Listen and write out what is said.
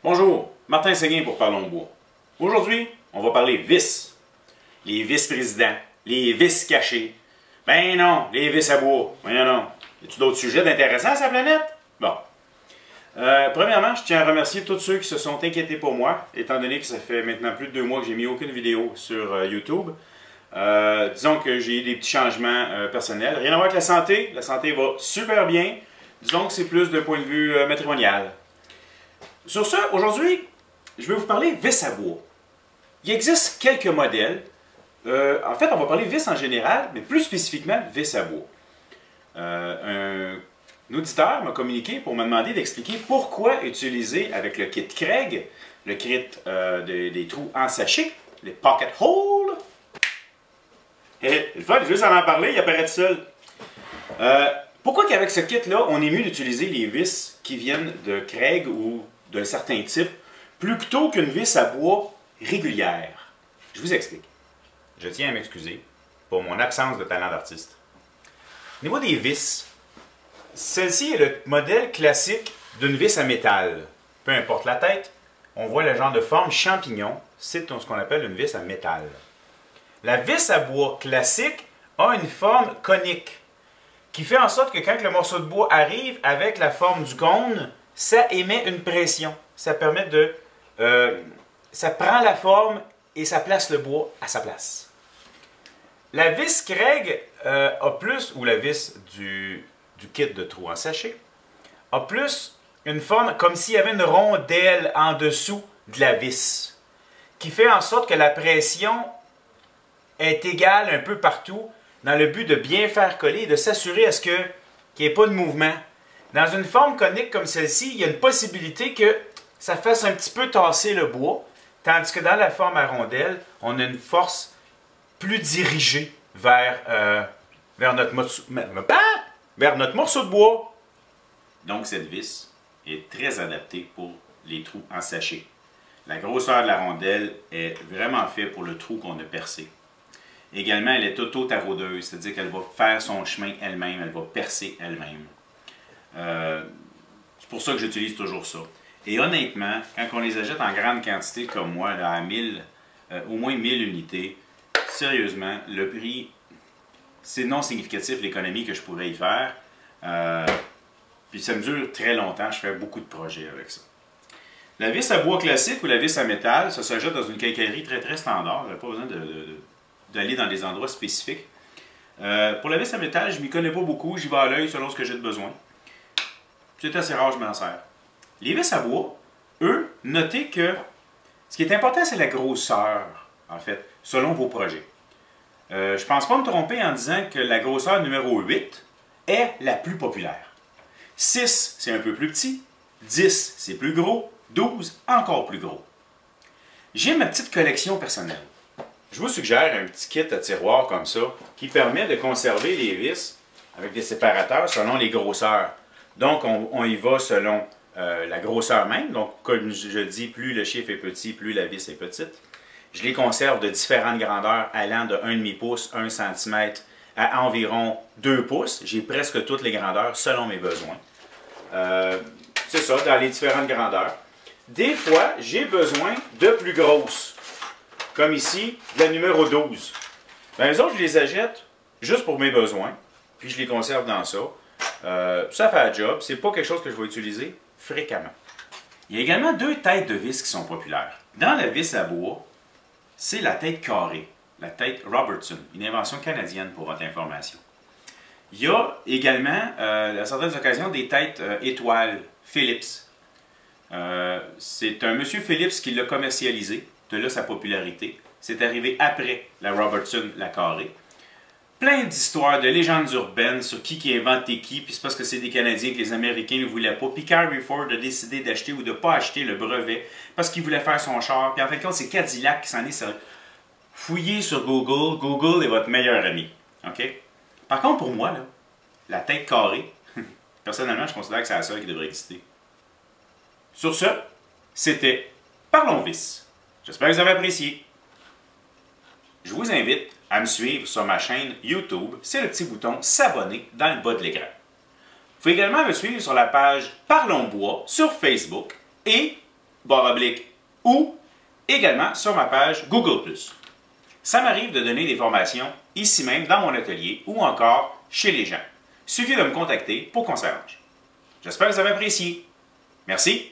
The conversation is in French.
Bonjour, Martin Séguin pour Parlons Bois. Aujourd'hui, on va parler vis. Les vice-présidents, les vis cachés. Ben non, les vis à bois. Ben non. Y a-t-il d'autres sujets d'intéressants à sa planète? Bon. Premièrement, je tiens à remercier tous ceux qui se sont inquiétés pour moi, étant donné que ça fait maintenant plus de 2 mois que j'ai mis aucune vidéo sur YouTube. Disons que j'ai eu des petits changements personnels. Rien à voir avec la santé. La santé va super bien. Disons que c'est plus d'un point de vue matrimonial. Sur ce, aujourd'hui, je vais vous parler vis à bois. Il existe quelques modèles. En fait, on va parler vis en général, mais plus spécifiquement vis à bois. Un auditeur m'a communiqué pour me demander d'expliquer pourquoi utiliser avec le kit Craig, le kit des trous en sachet, les pocket holes. Le fun, juste en parler, il apparaît tout seul. Pourquoi qu'avec ce kit-là, on est mieux d'utiliser les vis qui viennent de Craig ou d'un certain type, plutôt qu'une vis à bois régulière? Je vous explique. Je tiens à m'excuser pour mon absence de talent d'artiste. Au niveau des vis, celle-ci est le modèle classique d'une vis à métal. Peu importe la tête, on voit le genre de forme champignon, c'est ce qu'on appelle une vis à métal. La vis à bois classique a une forme conique, qui fait en sorte que quand le morceau de bois arrive avec la forme du cône, ça émet une pression. Ça permet de... ça prend la forme et ça place le bois à sa place. La vis Craig a plus, ou la vis du kit de trous en sachet, a plus une forme comme s'il y avait une rondelle en dessous de la vis, qui fait en sorte que la pression est égale un peu partout, dans le but de bien faire coller et de s'assurer à ce qu'il n'y ait pas de mouvement. Dans une forme conique comme celle-ci, il y a une possibilité que ça fasse un petit peu tasser le bois, tandis que dans la forme à rondelle, on a une force plus dirigée vers notre morceau de bois. Donc cette vis est très adaptée pour les trous en sachet. La grosseur de la rondelle est vraiment faite pour le trou qu'on a percé. Également, elle est auto-taraudeuse, c'est-à-dire qu'elle va faire son chemin elle-même, elle va percer elle-même. C'est pour ça que j'utilise toujours ça. Et honnêtement, quand on les achète en grande quantité comme moi, là, à 1000, au moins 1000 unités, sérieusement, le prix, c'est non significatif l'économie que je pourrais y faire. Puis ça me dure très longtemps, je fais beaucoup de projets avec ça. La vis à bois classique ou la vis à métal, ça s'achète dans une quincaillerie très standard, je n'ai pas besoin d'aller dans des endroits spécifiques. Pour la vis à métal, je ne m'y connais pas beaucoup, j'y vais à l'œil selon ce que j'ai de besoin. C'est assez rare, je m'en sers. Les vis à bois, eux, notez que ce qui est important, c'est la grosseur, en fait, selon vos projets. Je ne pense pas me tromper en disant que la grosseur numéro 8 est la plus populaire. 6, c'est un peu plus petit. 10, c'est plus gros. 12, encore plus gros. J'ai ma petite collection personnelle. Je vous suggère un petit kit à tiroir comme ça qui permet de conserver les vis avec des séparateurs selon les grosseurs. Donc, on y va selon la grosseur même. Donc, comme je dis, plus le chiffre est petit, plus la vis est petite. Je les conserve de différentes grandeurs allant de 1,5 pouce, 1 cm à environ 2 pouces. J'ai presque toutes les grandeurs selon mes besoins. C'est ça, dans les différentes grandeurs. Des fois, j'ai besoin de plus grosses. Comme ici, de la numéro 12. Ben, les autres, je les achète juste pour mes besoins. Puis je les conserve dans ça. Ça fait la job. C'est pas quelque chose que je vais utiliser fréquemment. Il y a également 2 têtes de vis qui sont populaires. Dans la vis à bois, c'est la tête carrée. La tête Robertson. Une invention canadienne pour votre information. Il y a également, à certaines occasions, des têtes étoiles Philips. C'est un monsieur Philips qui l'a commercialisé. De là sa popularité. C'est arrivé après la Robertson, la carrée. Plein d'histoires, de légendes urbaines sur qui a inventé qui, puis c'est parce que c'est des Canadiens que les Américains ne voulaient pas. Puis Henry Ford a décidé d'acheter ou de ne pas acheter le brevet parce qu'il voulait faire son char. Puis en fait, c'est Cadillac qui s'en est servi. Fouillez sur Google. Google est votre meilleur ami. OK? Par contre, pour moi, là, la tête carrée, personnellement, je considère que c'est la seule qui devrait exister. Sur ce, c'était Parlons vis. J'espère que vous avez apprécié. Je vous invite à me suivre sur ma chaîne YouTube. C'est le petit bouton s'abonner dans le bas de l'écran. Vous pouvez également me suivre sur la page Parlons Bois sur Facebook et ou également sur ma page Google+. Ça m'arrive de donner des formations ici même dans mon atelier ou encore chez les gens. Il suffit de me contacter pour qu'on s'arrange. J'espère que vous avez apprécié. Merci.